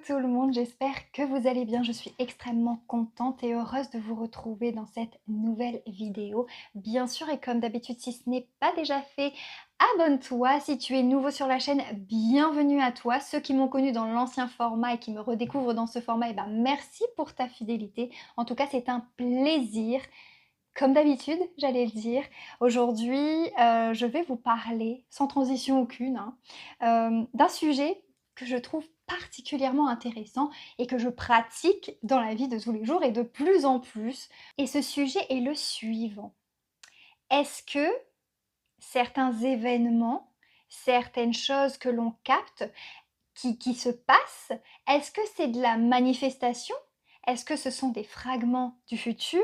tout le monde, j'espère que vous allez bien. Je suis extrêmement contente et heureuse de vous retrouver dans cette nouvelle vidéo. Bien sûr, et comme d'habitude, si ce n'est pas déjà fait, abonne-toi. Si tu es nouveau sur la chaîne, bienvenue à toi. Ceux qui m'ont connu dans l'ancien format et qui me redécouvrent dans ce format, merci pour ta fidélité. En tout cas, c'est un plaisir. Comme d'habitude, j'allais le dire, aujourd'hui, je vais vous parler, sans transition aucune, hein, d'un sujet que je trouve particulièrement intéressant et que je pratique dans la vie de tous les jours et de plus en plus. Et ce sujet est le suivant. Est-ce que certains événements, certaines choses que l'on capte, qui se passent, est-ce que c'est de la manifestation? Est-ce que ce sont des fragments du futur?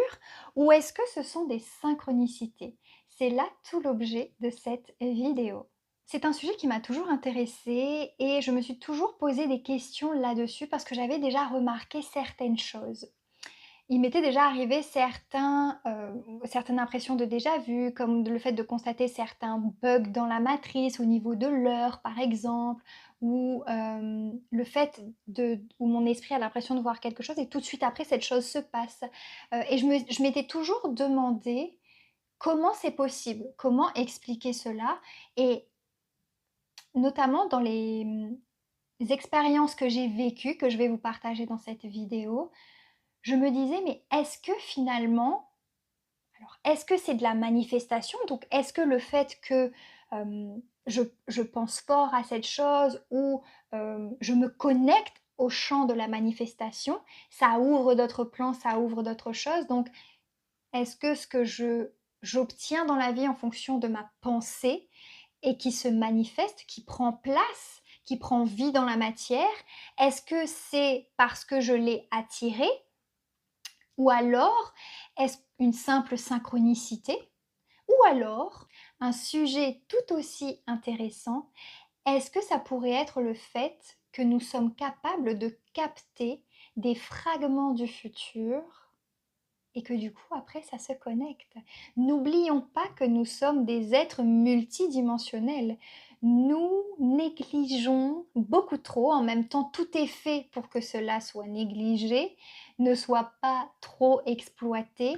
Ou est-ce que ce sont des synchronicités? C'est là tout l'objet de cette vidéo. C'est un sujet qui m'a toujours intéressée et je me suis toujours posé des questions là-dessus parce que j'avais déjà remarqué certaines choses. Il m'était déjà arrivé certaines impressions de déjà vu, comme le fait de constater certains bugs dans la matrice au niveau de l'heure, par exemple, ou le fait où mon esprit a l'impression de voir quelque chose et tout de suite après cette chose se passe. Et je m'étais toujours demandé comment c'est possible, comment expliquer cela et notamment dans les expériences que j'ai vécues, que je vais vous partager dans cette vidéo, je me disais, mais est-ce que finalement, alors est-ce que c'est de la manifestation? Donc est-ce que le fait que je pense fort à cette chose ou je me connecte au champ de la manifestation, ça ouvre d'autres plans, ça ouvre d'autres choses. Donc est-ce que ce que j'obtiens dans la vie en fonction de ma pensée et qui se manifeste, qui prend place, qui prend vie dans la matière, est-ce que c'est parce que je l'ai attiré? Ou alors, est-ce une simple synchronicité? Ou alors, un sujet tout aussi intéressant, est-ce que ça pourrait être le fait que nous sommes capables de capter des fragments du futur et que du coup après ça se connecte. N'oublions pas que nous sommes des êtres multidimensionnels. Nous négligeons beaucoup trop, en même temps tout est fait pour que cela soit négligé, ne soit pas trop exploité.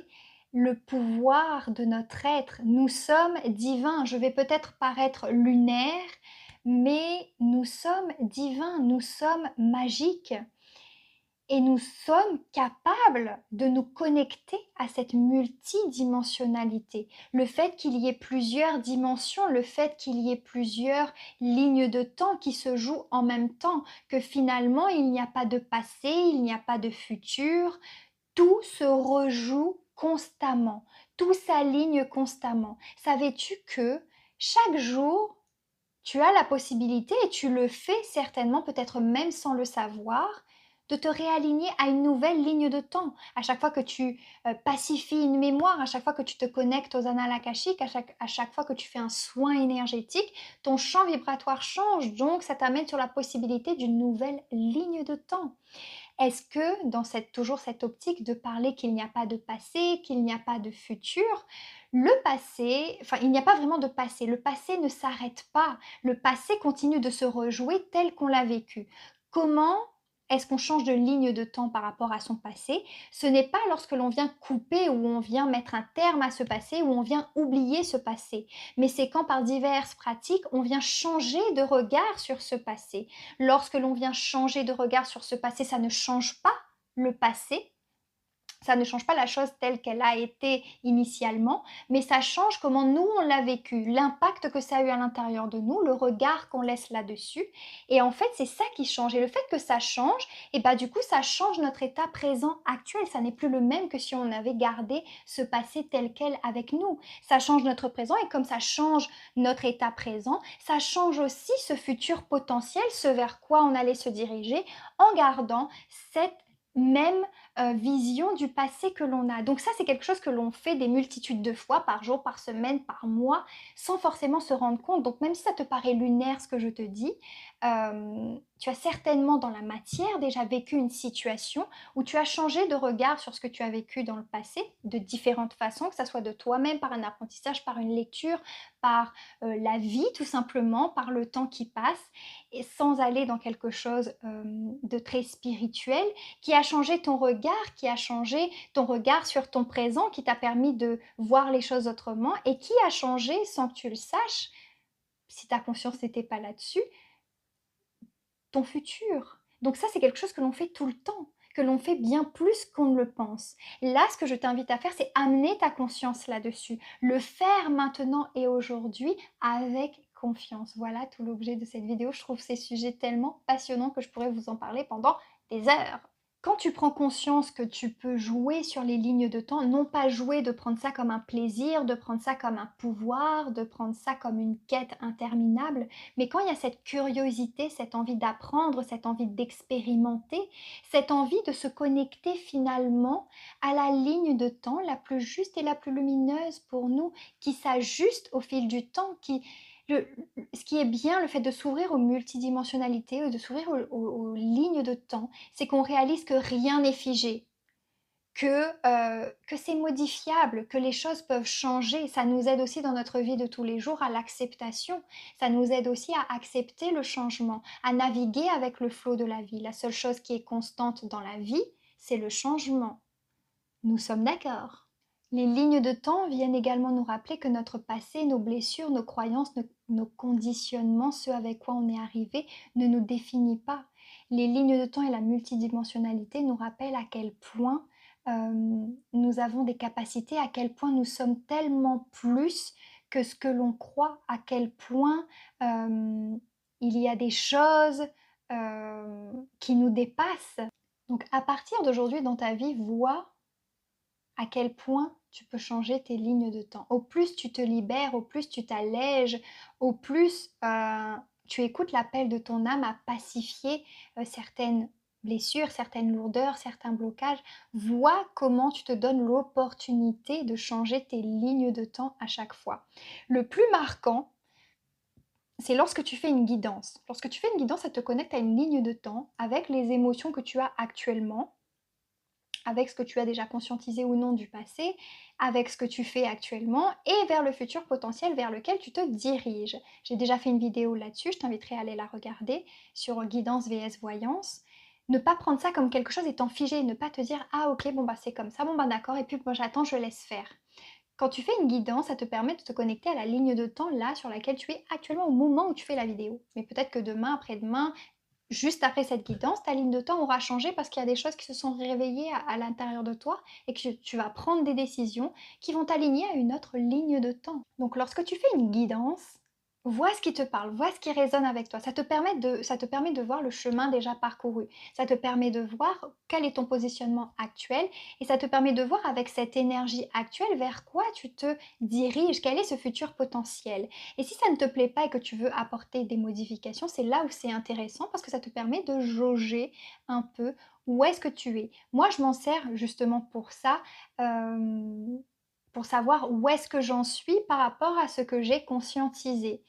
Le pouvoir de notre être, nous sommes divins. Je vais peut-être paraître lunaire, mais nous sommes divins, nous sommes magiques. Et nous sommes capables de nous connecter à cette multidimensionnalité. Le fait qu'il y ait plusieurs dimensions, le fait qu'il y ait plusieurs lignes de temps qui se jouent en même temps, que finalement il n'y a pas de passé, il n'y a pas de futur, tout se rejoue constamment, tout s'aligne constamment. Savais-tu que chaque jour, tu as la possibilité, et tu le fais certainement, peut-être même sans le savoir, de te réaligner à une nouvelle ligne de temps. À chaque fois que tu pacifies une mémoire, à chaque fois que tu te connectes aux annales akashiques, à chaque fois que tu fais un soin énergétique, ton champ vibratoire change, donc ça t'amène sur la possibilité d'une nouvelle ligne de temps. Est-ce que dans toujours cette optique de parler qu'il n'y a pas de passé, qu'il n'y a pas de futur, le passé, enfin il n'y a pas vraiment de passé, le passé ne s'arrête pas, le passé continue de se rejouer tel qu'on l'a vécu. Comment est-ce qu'on change de ligne de temps par rapport à son passé? Ce n'est pas lorsque l'on vient couper ou on vient mettre un terme à ce passé ou on vient oublier ce passé, mais c'est quand par diverses pratiques on vient changer de regard sur ce passé. Lorsque l'on vient changer de regard sur ce passé, ça ne change pas le passé, ça ne change pas la chose telle qu'elle a été initialement, mais ça change comment nous on l'a vécu, l'impact que ça a eu à l'intérieur de nous, le regard qu'on laisse là-dessus. Et en fait, c'est ça qui change. Et le fait que ça change, et bah du coup, ça change notre état présent actuel. Ça n'est plus le même que si on avait gardé ce passé tel quel avec nous. Ça change notre présent et comme ça change notre état présent, ça change aussi ce futur potentiel, ce vers quoi on allait se diriger en gardant cette même vision du passé que l'on a. Donc ça, c'est quelque chose que l'on fait des multitudes de fois, par jour, par semaine, par mois, sans forcément se rendre compte. Donc même si ça te paraît lunaire ce que je te dis, tu as certainement dans la matière déjà vécu une situation où tu as changé de regard sur ce que tu as vécu dans le passé, de différentes façons, que ça soit de toi-même, par un apprentissage, par une lecture, par, la vie tout simplement, par le temps qui passe et sans aller dans quelque chose, de très spirituel, qui a changé ton regard, qui a changé ton regard sur ton présent, qui t'a permis de voir les choses autrement et qui a changé, sans que tu le saches, si ta conscience n'était pas là-dessus, ton futur. Donc ça, c'est quelque chose que l'on fait tout le temps, que l'on fait bien plus qu'on ne le pense. Là, ce que je t'invite à faire, c'est amener ta conscience là-dessus, le faire maintenant et aujourd'hui avec confiance. Voilà tout l'objet de cette vidéo. Je trouve ces sujets tellement passionnants que je pourrais vous en parler pendant des heures. Quand tu prends conscience que tu peux jouer sur les lignes de temps, non pas jouer de prendre ça comme un plaisir, de prendre ça comme un pouvoir, de prendre ça comme une quête interminable, mais quand il y a cette curiosité, cette envie d'apprendre, cette envie d'expérimenter, cette envie de se connecter finalement à la ligne de temps la plus juste et la plus lumineuse pour nous, qui s'ajuste au fil du temps, le, ce qui est bien, le fait de s'ouvrir aux multidimensionnalités, de s'ouvrir aux lignes de temps, c'est qu'on réalise que rien n'est figé, que c'est modifiable, que les choses peuvent changer. Ça nous aide aussi dans notre vie de tous les jours à l'acceptation. Ça nous aide aussi à accepter le changement, à naviguer avec le flot de la vie. La seule chose qui est constante dans la vie, c'est le changement. Nous sommes d'accord. Les lignes de temps viennent également nous rappeler que notre passé, nos blessures, nos croyances, nos conditionnements, ce avec quoi on est arrivé, ne nous définit pas. Les lignes de temps et la multidimensionnalité nous rappellent à quel point nous avons des capacités, à quel point nous sommes tellement plus que ce que l'on croit, à quel point il y a des choses qui nous dépassent. Donc à partir d'aujourd'hui dans ta vie, vois à quel point tu peux changer tes lignes de temps. Au plus tu te libères, au plus tu t'allèges, au plus tu écoutes l'appel de ton âme à pacifier certaines blessures, certaines lourdeurs, certains blocages. Vois comment tu te donnes l'opportunité de changer tes lignes de temps à chaque fois. Le plus marquant, c'est lorsque tu fais une guidance. Lorsque tu fais une guidance, ça te connecte à une ligne de temps avec les émotions que tu as actuellement, avec ce que tu as déjà conscientisé ou non du passé, avec ce que tu fais actuellement et vers le futur potentiel vers lequel tu te diriges. J'ai déjà fait une vidéo là-dessus, je t'inviterai à aller la regarder sur guidance vs voyance. Ne pas prendre ça comme quelque chose étant figé, ne pas te dire ah ok bon bah c'est comme ça, bon bah d'accord et puis moi j'attends, je laisse faire. Quand tu fais une guidance, ça te permet de te connecter à la ligne de temps là sur laquelle tu es actuellement au moment où tu fais la vidéo. Mais peut-être que demain, après-demain, juste après cette guidance, ta ligne de temps aura changé parce qu'il y a des choses qui se sont réveillées à l'intérieur de toi et que tu vas prendre des décisions qui vont t'aligner à une autre ligne de temps. Donc lorsque tu fais une guidance, vois ce qui te parle, vois ce qui résonne avec toi. Ça te permet de voir le chemin déjà parcouru. Ça te permet de voir quel est ton positionnement actuel et ça te permet de voir avec cette énergie actuelle vers quoi tu te diriges, quel est ce futur potentiel. Et si ça ne te plaît pas et que tu veux apporter des modifications, c'est là où c'est intéressant parce que ça te permet de jauger un peu où est-ce que tu es. Moi, je m'en sers justement pour ça, pour savoir où est-ce que j'en suis par rapport à ce que j'ai conscientisé.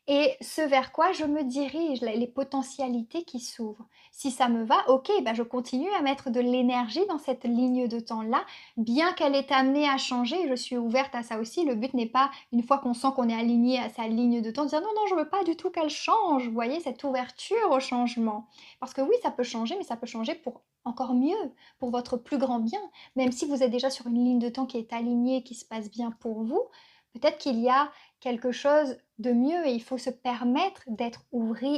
Et ce vers quoi je me dirige, les potentialités qui s'ouvrent. Si ça me va, ok, bah je continue à mettre de l'énergie dans cette ligne de temps-là, bien qu'elle est amenée à changer, je suis ouverte à ça aussi. Le but n'est pas, une fois qu'on sent qu'on est aligné à sa ligne de temps, de dire non, non, je veux pas du tout qu'elle change. Vous voyez, cette ouverture au changement. Parce que oui, ça peut changer, mais ça peut changer pour encore mieux, pour votre plus grand bien. Même si vous êtes déjà sur une ligne de temps qui est alignée, qui se passe bien pour vous, peut-être qu'il y a quelque chose de mieux et il faut se permettre d'être ouvert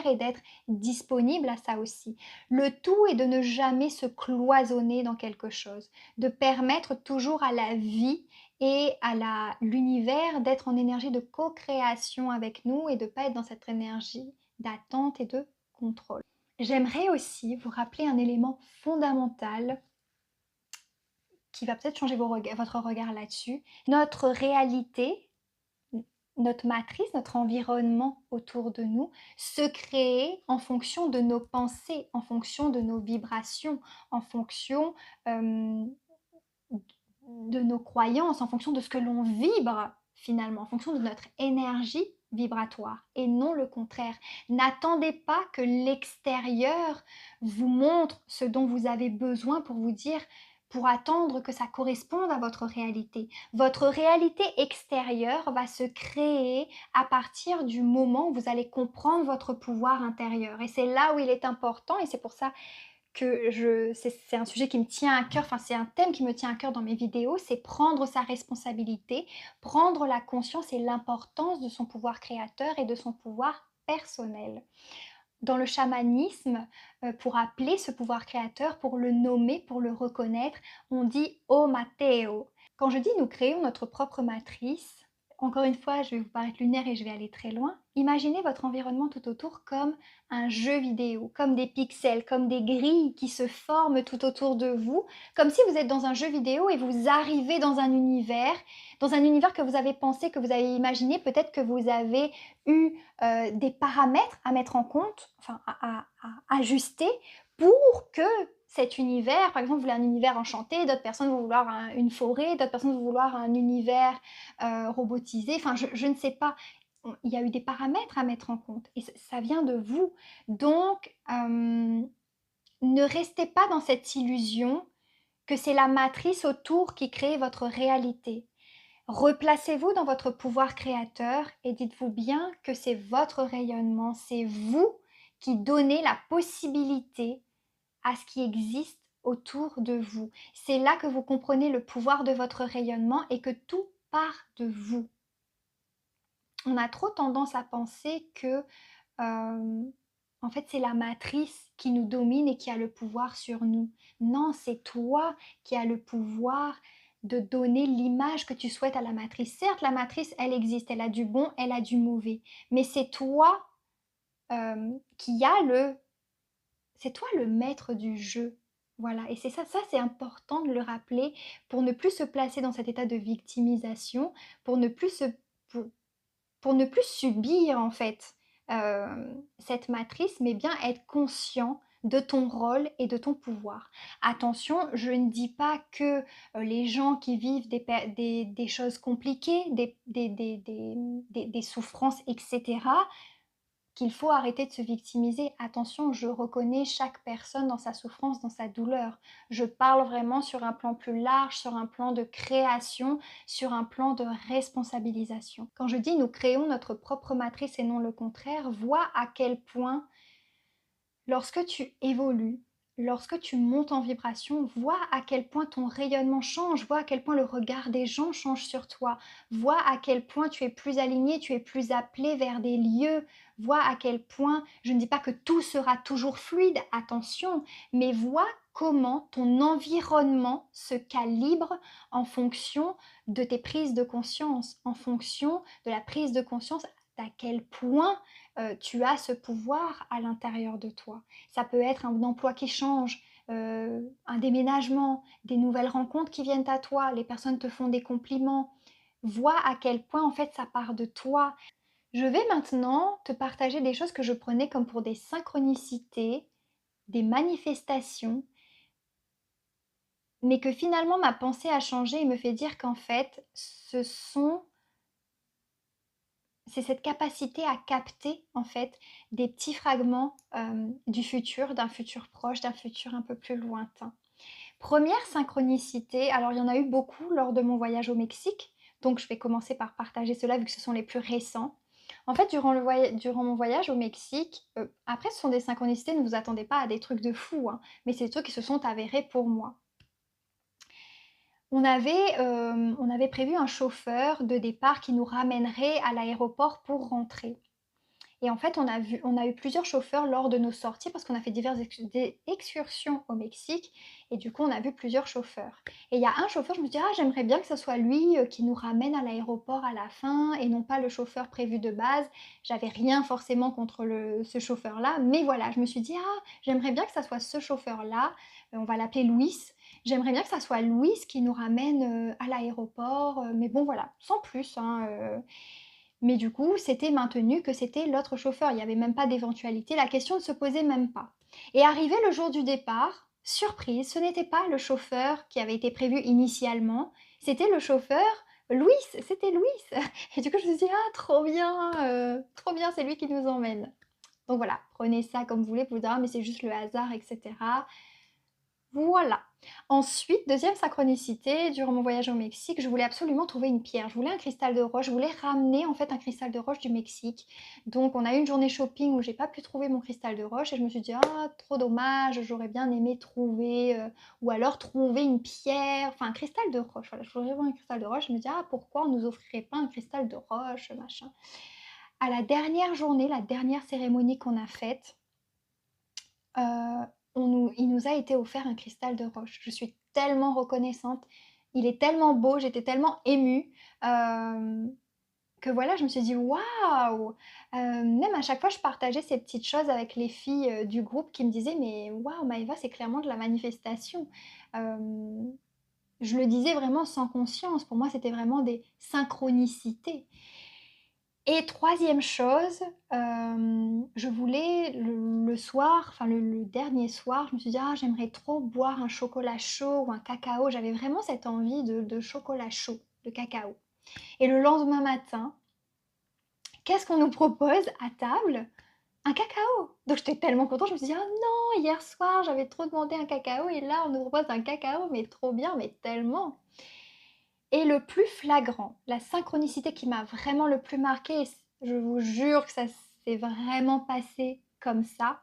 et d'être disponible à ça aussi. Le tout est de ne jamais se cloisonner dans quelque chose, de permettre toujours à la vie et à l'univers d'être en énergie de co-création avec nous et de ne pas être dans cette énergie d'attente et de contrôle. J'aimerais aussi vous rappeler un élément fondamental qui va peut-être changer votre regard là-dessus. Notre réalité, notre matrice, notre environnement autour de nous, se crée en fonction de nos pensées, en fonction de nos vibrations, en fonction de nos croyances, en fonction de ce que l'on vibre finalement, en fonction de notre énergie vibratoire et non le contraire. N'attendez pas que l'extérieur vous montre ce dont vous avez besoin pour vous dire, pour attendre que ça corresponde à votre réalité. Votre réalité extérieure va se créer à partir du moment où vous allez comprendre votre pouvoir intérieur. Et c'est là où il est important, et c'est pour ça que c'est un sujet qui me tient à cœur, enfin c'est un thème qui me tient à cœur dans mes vidéos, c'est prendre sa responsabilité, prendre la conscience et l'importance de son pouvoir créateur et de son pouvoir personnel. Dans le chamanisme, pour appeler ce pouvoir créateur, pour le nommer, pour le reconnaître, on dit O Mateo. Quand je dis nous créons notre propre matrice, encore une fois, je vais vous paraître lunaire et je vais aller très loin. Imaginez votre environnement tout autour comme un jeu vidéo, comme des pixels, comme des grilles qui se forment tout autour de vous, comme si vous êtes dans un jeu vidéo et vous arrivez dans un univers que vous avez pensé, que vous avez imaginé, peut-être que vous avez eu des paramètres à mettre en compte, enfin à ajuster pour que cet univers, par exemple, vous voulez un univers enchanté, d'autres personnes vont vouloir une forêt, d'autres personnes vont vouloir un univers robotisé, enfin je ne sais pas. Il y a eu des paramètres à mettre en compte et ça vient de vous. Donc, ne restez pas dans cette illusion que c'est la matrice autour qui crée votre réalité. Replacez-vous dans votre pouvoir créateur et dites-vous bien que c'est votre rayonnement, c'est vous qui donnez la possibilité à ce qui existe autour de vous. C'est là que vous comprenez le pouvoir de votre rayonnement et que tout part de vous. On a trop tendance à penser que en fait, c'est la matrice qui nous domine et qui a le pouvoir sur nous. Non, c'est toi qui as le pouvoir de donner l'image que tu souhaites à la matrice. Certes, la matrice, elle existe, elle a du bon, elle a du mauvais, mais c'est toi qui as le... C'est toi le maître du jeu. Voilà, et c'est ça c'est important de le rappeler pour ne plus se placer dans cet état de victimisation, pour ne plus se... pour ne plus subir en fait cette matrice, mais bien être conscient de ton rôle et de ton pouvoir. Attention, je ne dis pas que les gens qui vivent des choses compliquées, des souffrances, etc., qu'il faut arrêter de se victimiser. Attention, je reconnais chaque personne dans sa souffrance, dans sa douleur. Je parle vraiment sur un plan plus large, sur un plan de création, sur un plan de responsabilisation. Quand je dis nous créons notre propre matrice et non le contraire, vois à quel point, lorsque tu évolues, lorsque tu montes en vibration, vois à quel point ton rayonnement change, vois à quel point le regard des gens change sur toi, vois à quel point tu es plus aligné, tu es plus appelé vers des lieux, vois à quel point, je ne dis pas que tout sera toujours fluide, attention, mais vois comment ton environnement se calibre en fonction de tes prises de conscience, en fonction de la prise de conscience à quel point tu as ce pouvoir à l'intérieur de toi. Ça peut être un emploi qui change, un déménagement, des nouvelles rencontres qui viennent à toi, les personnes te font des compliments. Vois à quel point en fait ça part de toi. Je vais maintenant te partager des choses que je prenais comme pour des synchronicités, des manifestations, mais que finalement ma pensée a changé et me fait dire qu'en fait c'est cette capacité à capter en fait des petits fragments du futur, d'un futur proche, d'un futur un peu plus lointain. Première synchronicité, alors il y en a eu beaucoup lors de mon voyage au Mexique, donc je vais commencer par partager cela vu que ce sont les plus récents. En fait, durant mon voyage au Mexique, après ce sont des synchronicités, ne vous attendez pas à des trucs de fou, hein, mais c'est des trucs qui se sont avérés pour moi. On avait prévu un chauffeur de départ qui nous ramènerait à l'aéroport pour rentrer. Et en fait, on a eu plusieurs chauffeurs lors de nos sorties parce qu'on a fait diverses excursions au Mexique et du coup, on a vu plusieurs chauffeurs. Et il y a un chauffeur, je me dis: «Ah, j'aimerais bien que ce soit lui qui nous ramène à l'aéroport à la fin et non pas le chauffeur prévu de base». J'avais rien forcément contre ce chauffeur-là, mais voilà, je me suis dit: «Ah, j'aimerais bien que ça soit ce chauffeur-là, on va l'appeler Louis. J'aimerais bien que ça soit Louis qui nous ramène à l'aéroport, mais bon voilà, sans plus, hein, mais du coup, c'était maintenu que c'était l'autre chauffeur. Il n'y avait même pas d'éventualité. La question ne se posait même pas. Et arrivé le jour du départ, surprise, ce n'était pas le chauffeur qui avait été prévu initialement. C'était le chauffeur Louis, c'était Louis. Et du coup, je me suis dit: «Ah trop bien, c'est lui qui nous emmène». Donc voilà, prenez ça comme vous voulez, vous pouvez dire: «Ah mais c'est juste le hasard» et cetera. Voilà. Ensuite, deuxième synchronicité, durant mon voyage au Mexique, je voulais absolument trouver une pierre. Je voulais un cristal de roche, je voulais ramener en fait un cristal de roche du Mexique. Donc on a eu une journée shopping où j'ai pas pu trouver mon cristal de roche et je me suis dit: «Ah trop dommage, j'aurais bien aimé trouver, ou alors trouver une pierre, enfin un cristal de roche». Voilà, je voudrais voir un cristal de roche, je me dis: «Ah pourquoi on nous offrirait pas un cristal de roche, machin». À la dernière journée, la dernière cérémonie qu'on a faite, Heu, il nous a été offert un cristal de roche. Je suis tellement reconnaissante. Il est tellement beau, j'étais tellement émue, hem, que voilà, je me suis dit: «Waouh!» Même à chaque fois, je partageais ces petites choses avec les filles, du groupe qui me disaient: «Mais waouh, Maëva, c'est clairement de la manifestation». Hem, je le disais vraiment sans conscience. Pour moi, c'était vraiment des synchronicités. Et troisième chose, je voulais le soir, enfin le dernier soir, je me suis dit: «Ah j'aimerais trop boire un chocolat chaud ou un cacao». J'avais vraiment cette envie de chocolat chaud, de cacao. Et le lendemain matin, qu'est-ce qu'on nous propose à table? Un cacao! Donc j'étais tellement contente, je me suis dit: «Ah non, hier soir j'avais trop demandé un cacao et là on nous propose un cacao, mais trop bien, mais tellement!» Et le plus flagrant, la synchronicité qui m'a vraiment le plus marquée, et je vous jure que ça s'est vraiment passé comme ça,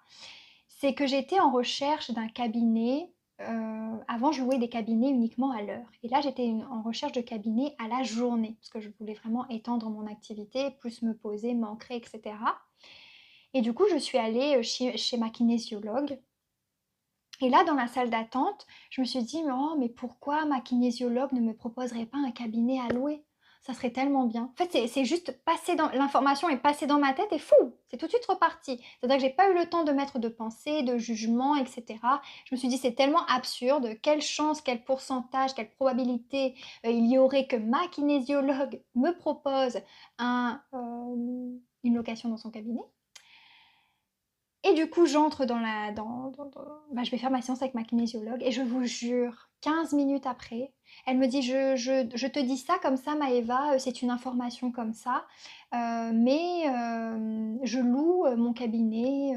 c'est que j'étais en recherche d'un cabinet. Avant, je louais des cabinets uniquement à l'heure. Et là, j'étais en recherche de cabinet à la journée, parce que je voulais vraiment étendre mon activité, plus me poser, m'ancrer, etc. Et du coup, je suis allée chez ma kinésiologue. Et là, dans la salle d'attente, je me suis dit: «Oh, mais pourquoi ma kinésiologue ne me proposerait pas un cabinet à louer? Ça serait tellement bien». En fait, c'est juste passé dans l'information est passée dans ma tête et fou! C'est tout de suite reparti. C'est-à-dire que j'ai pas eu le temps de mettre de pensée, de jugement et cetera. Je me suis dit: «C'est tellement absurde, quelle chance, quel pourcentage, quelle probabilité, il y aurait que ma kinésiologue me propose une location dans son cabinet». Et du coup, j'entre dans la dans bah, je vais faire ma séance avec ma kinésiologue et je vous jure, 15 minutes après, elle me dit: «Je te dis ça comme ça Maëva, c'est une information comme ça, mais je loue, mon cabinet,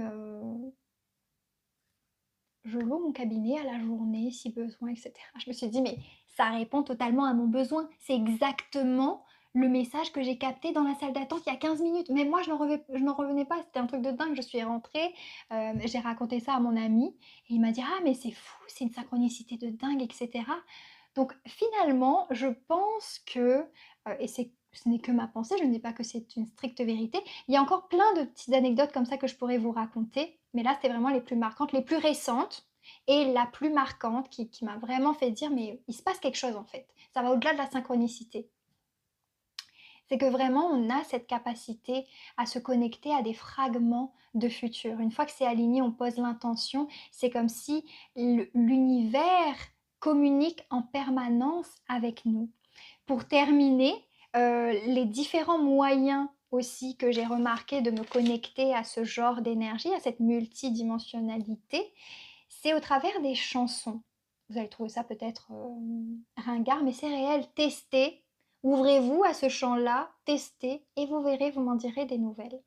je loue mon cabinet à la journée si besoin» et cetera. Je me suis dit: «Mais ça répond totalement à mon besoin». C'est exactement le message que j'ai capté dans la salle d'attente il y a 15 minutes. Mais moi, je n'en revenais pas, c'était un truc de dingue. Je suis rentrée, j'ai raconté ça à mon ami et il m'a dit: «Ah mais c'est fou, c'est une synchronicité de dingue» et cetera. Donc finalement, je pense que, et ce n'est que ma pensée, je ne dis pas que c'est une stricte vérité. Il y a encore plein de petites anecdotes comme ça que je pourrais vous raconter, mais là, c'était vraiment les plus marquantes, les plus récentes et la plus marquante qui m'a vraiment fait dire: «Mais il se passe quelque chose en fait». Ça va au-delà de la synchronicité. C'est que vraiment on a cette capacité à se connecter à des fragments de futur. Une fois que c'est aligné, on pose l'intention, c'est comme si l'univers communique en permanence avec nous. Pour terminer, les différents moyens aussi que j'ai remarqué de me connecter à ce genre d'énergie, à cette multidimensionnalité, c'est au travers des chansons. Vous allez trouver ça peut-être, ringard, mais c'est réel. Testez, ouvrez-vous à ce champ-là, testez et vous verrez, vous m'en direz des nouvelles.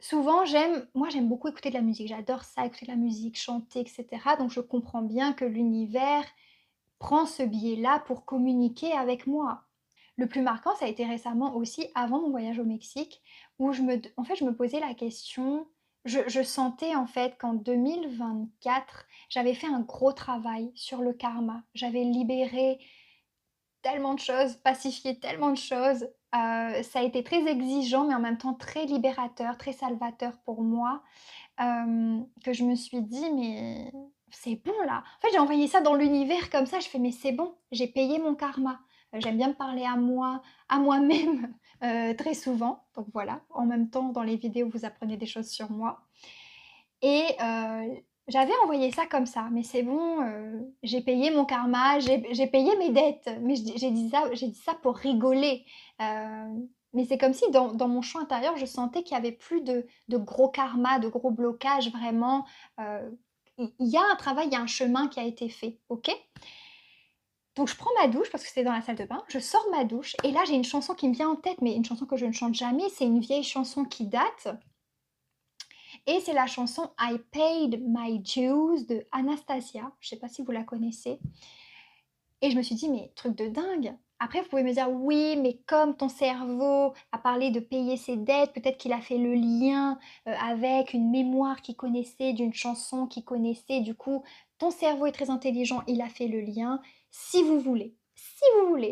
Souvent, j'aime beaucoup écouter de la musique. J'adore ça, écouter de la musique, chanter, et cetera. Donc je comprends bien que l'univers prend ce biais-là pour communiquer avec moi. Le plus marquant, ça a été récemment aussi, avant mon voyage au Mexique, où en fait, je me posais la question, je sentais en fait qu'en 2024, j'avais fait un gros travail sur le karma. J'avais libéré tellement de choses, pacifié tellement de choses. Ça a été très exigeant, mais en même temps très libérateur, très salvateur pour moi, que je me suis dit: «Mais c'est bon là». En fait, j'ai envoyé ça dans l'univers comme ça, je fais: «Mais c'est bon, j'ai payé mon karma». J'aime bien me parler à moi, à moi-même, très souvent. Donc voilà, en même temps, dans les vidéos, vous apprenez des choses sur moi et j'avais envoyé ça comme ça: «Mais c'est bon, j'ai payé mon karma, j'ai payé mes dettes». Mais j'ai dit ça pour rigoler, mais c'est comme si dans mon champ intérieur, je sentais qu'il y avait plus de gros karma, de gros blocages vraiment, il y a un travail, il y a un chemin qui a été fait, OK? Donc je prends ma douche parce que c'était dans la salle de bain, je sors de ma douche et là j'ai une chanson qui me vient en tête, mais une chanson que je ne chante jamais, c'est une vieille chanson qui date et c'est la chanson I Paid My Dues de Anastasia. Je sais pas si vous la connaissez. Et je me suis dit, mais truc de dingue. Après, vous pouvez me dire, oui, mais comme ton cerveau a parlé de payer ses dettes, peut-être qu'il a fait le lien avec une mémoire qu'il connaissait, d'une chanson qu'il connaissait. Du coup, ton cerveau est très intelligent, il a fait le lien. Si vous voulez,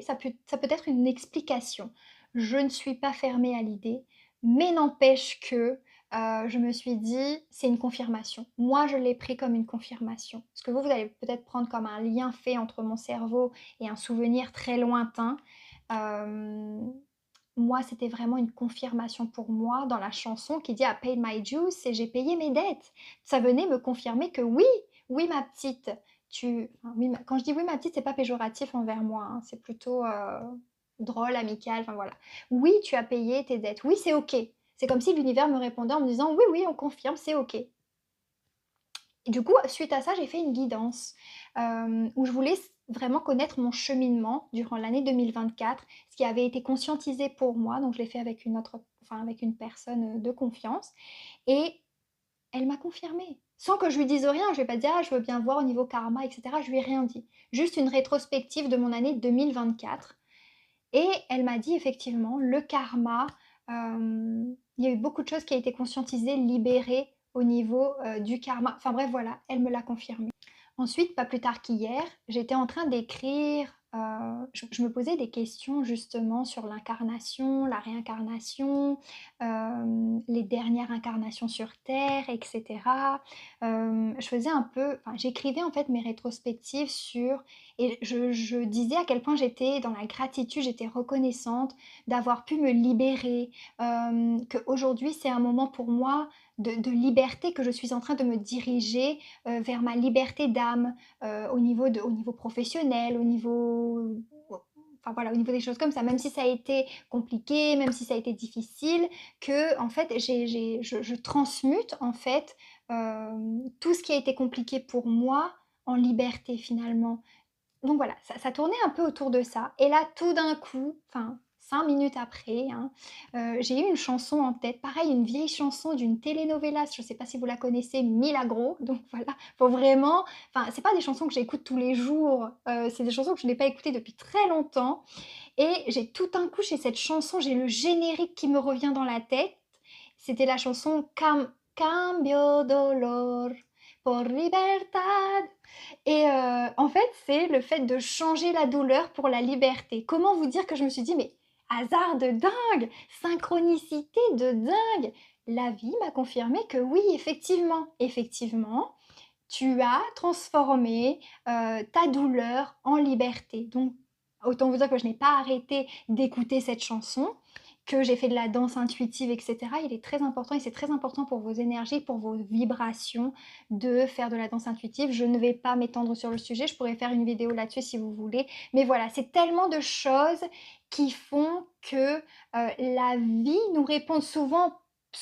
ça peut être une explication. Je ne suis pas fermée à l'idée, mais n'empêche que je me suis dit, c'est une confirmation. Moi, je l'ai pris comme une confirmation. Parce que vous allez peut-être prendre comme un lien fait entre mon cerveau et un souvenir très lointain. Euh, Moi, c'était vraiment une confirmation pour moi dans la chanson qui dit I paid my dues, c'est j'ai payé mes dettes. Ça venait me confirmer que oui, oui, ma petite, enfin, oui, quand je dis oui, ma petite, c'est pas péjoratif envers moi, hein, c'est plutôt drôle, amical, enfin voilà. Oui, tu as payé tes dettes. Oui, c'est ok. C'est comme si l'univers me répondait en me disant oui, oui, on confirme, c'est ok. Et du coup, suite à ça, j'ai fait une guidance où je voulais vraiment connaître mon cheminement durant l'année 2024, ce qui avait été conscientisé pour moi. Donc, je l'ai fait avec avec une personne de confiance. Et elle m'a confirmé. Sans que je lui dise rien, je ne vais pas dire ah, je veux bien voir au niveau karma, etc. Je lui ai rien dit. Juste une rétrospective de mon année 2024. Et elle m'a dit effectivement, le karma, il y a eu beaucoup de choses qui ont été conscientisées, libérées au niveau du karma. Enfin bref, voilà, elle me l'a confirmé. Ensuite, pas plus tard qu'hier, j'étais en train d'écrire, je me posais des questions justement sur l'incarnation, la réincarnation, les dernières incarnations sur Terre, etc. Je faisais un peu, enfin, j'écrivais en fait mes rétrospectives sur, et je disais à quel point j'étais dans la gratitude, j'étais reconnaissante d'avoir pu me libérer, qu'aujourd'hui c'est un moment pour moi de liberté, que je suis en train de me diriger vers ma liberté d'âme au niveau professionnel, enfin voilà, au niveau des choses comme ça, même si ça a été compliqué, même si ça a été difficile, que en fait je transmute en fait tout ce qui a été compliqué pour moi en liberté finalement. Donc voilà, ça tournait un peu autour de ça. Et là, tout d'un coup, enfin 5 minutes après, hein, j'ai eu une chanson en tête. Pareil, une vieille chanson d'une telenovelas, je ne sais pas si vous la connaissez, Milagro. Donc voilà, faut vraiment... Enfin, c'est pas des chansons que j'écoute tous les jours, c'est des chansons que je n'ai pas écoutées depuis très longtemps. Et j'ai tout d'un coup, chez cette chanson, j'ai le générique qui me revient dans la tête. C'était la chanson Cambio dolor por libertad. Et en fait, c'est le fait de changer la douleur pour la liberté. Comment vous dire que je me suis dit, mais hasard de dingue, synchronicité de dingue. La vie m'a confirmé que oui, effectivement, tu as transformé ta douleur en liberté. Donc, autant vous dire que je n'ai pas arrêté d'écouter cette chanson, que j'ai fait de la danse intuitive, etc. Il est très important et c'est très important pour vos énergies, pour vos vibrations de faire de la danse intuitive. Je ne vais pas m'étendre sur le sujet, je pourrais faire une vidéo là-dessus si vous voulez. Mais voilà, c'est tellement de choses qui font que la vie nous répond souvent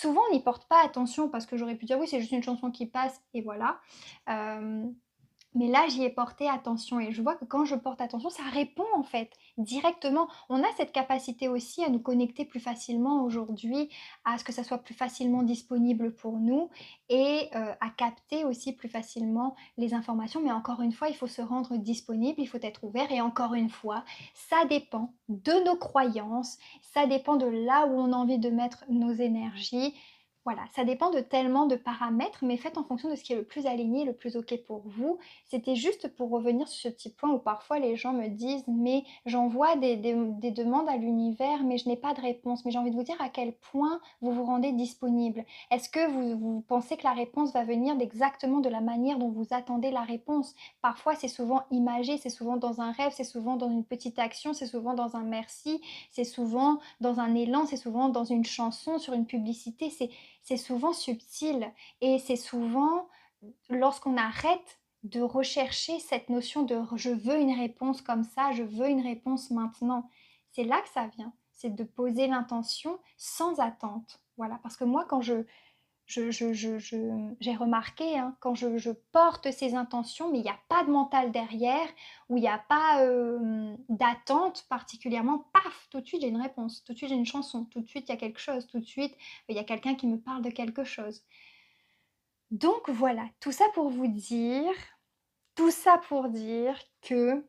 on n'y porte pas attention parce que j'aurais pu dire oui c'est juste une chanson qui passe et voilà. Euh, mais là, j'y ai porté attention et je vois que quand je porte attention, ça répond en fait directement. On a cette capacité aussi à nous connecter plus facilement aujourd'hui, à ce que ça soit plus facilement disponible pour nous et à capter aussi plus facilement les informations. Mais encore une fois, il faut se rendre disponible, il faut être ouvert et encore une fois, ça dépend de nos croyances, ça dépend de là où on a envie de mettre nos énergies. Voilà, ça dépend de tellement de paramètres, mais faites en fonction de ce qui est le plus aligné, le plus OK pour vous. C'était juste pour revenir sur ce petit point où parfois les gens me disent mais j'envoie des demandes à l'univers mais je n'ai pas de réponse. Mais j'ai envie de vous dire à quel point vous vous rendez disponible. Est-ce que vous pensez que la réponse va venir exactement de la manière dont vous attendez la réponse? Parfois c'est souvent imagé, c'est souvent dans un rêve, c'est souvent dans une petite action, c'est souvent dans un merci, c'est souvent dans un élan, c'est souvent dans une chanson, sur une publicité. C'est souvent subtil et c'est souvent lorsqu'on arrête de rechercher cette notion de je veux une réponse comme ça, je veux une réponse maintenant. C'est là que ça vient, c'est de poser l'intention sans attente. Voilà, parce que moi, j'ai remarqué, hein, quand je porte ces intentions, mais il n'y a pas de mental derrière, où il n'y a pas d'attente particulièrement, paf, tout de suite j'ai une réponse, tout de suite j'ai une chanson, tout de suite il y a quelque chose, tout de suite il y a quelqu'un qui me parle de quelque chose. Donc voilà, tout ça pour dire que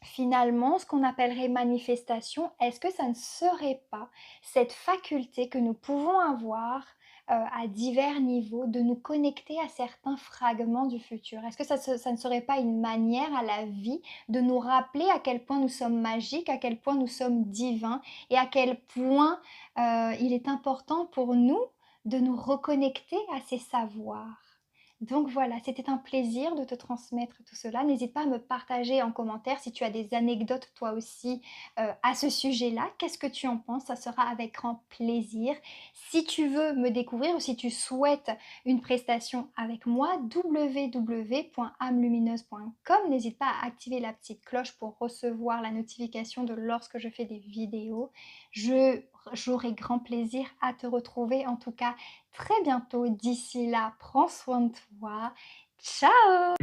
finalement, ce qu'on appellerait manifestation, est-ce que ça ne serait pas cette faculté que nous pouvons avoir à divers niveaux de nous connecter à certains fragments du futur? Est-ce que ça ne serait pas une manière à la vie de nous rappeler à quel point nous sommes magiques, à quel point nous sommes divins et à quel point il est important pour nous de nous reconnecter à ces savoirs? Donc voilà, c'était un plaisir de te transmettre tout cela. N'hésite pas à me partager en commentaire si tu as des anecdotes toi aussi à ce sujet-là. Qu'est-ce que tu en penses? Ça sera avec grand plaisir. Si tu veux me découvrir ou si tu souhaites une prestation avec moi, www.amelumineuse.com. N'hésite pas à activer la petite cloche pour recevoir la notification de lorsque je fais des vidéos. J'aurai grand plaisir à te retrouver. En tout cas, très bientôt. D'ici là, prends soin de toi. Ciao!